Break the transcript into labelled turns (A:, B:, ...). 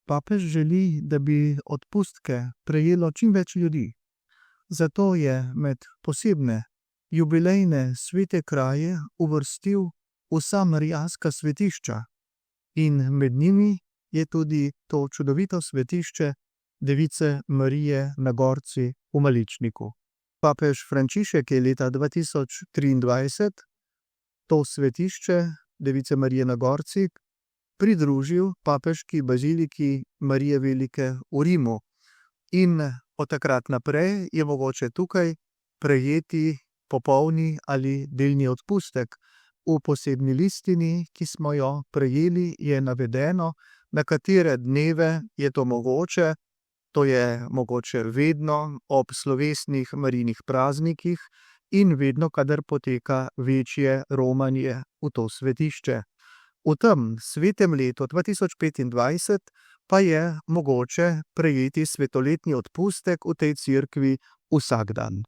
A: papež želi, da bi odpustke prejelo čim več ljudi. Zato je med posebne jubilejne svete kraje uvrstil vsa marijanska svetišča in med njimi je tudi to čudovito svetišče Device Marije na Gorci v Maličniku. Papež Frančišek je leta 2023 to svetišče Device Marije na Gorci pridružil papeški baziliki Marije Velike v Rimu. In od takrat naprej je mogoče tukaj prejeti popolni ali delni odpustek. V posebni listini, ki smo jo prejeli, je navedeno, na katere dneve je to mogoče. To je mogoče vedno ob slovesnih Marijnih praznikih in vedno, kadar poteka večje romanje v to svetišče. V tem svetem letu 2025 pa je mogoče prejeti svetoletni odpustek v tej cerkvi vsak dan.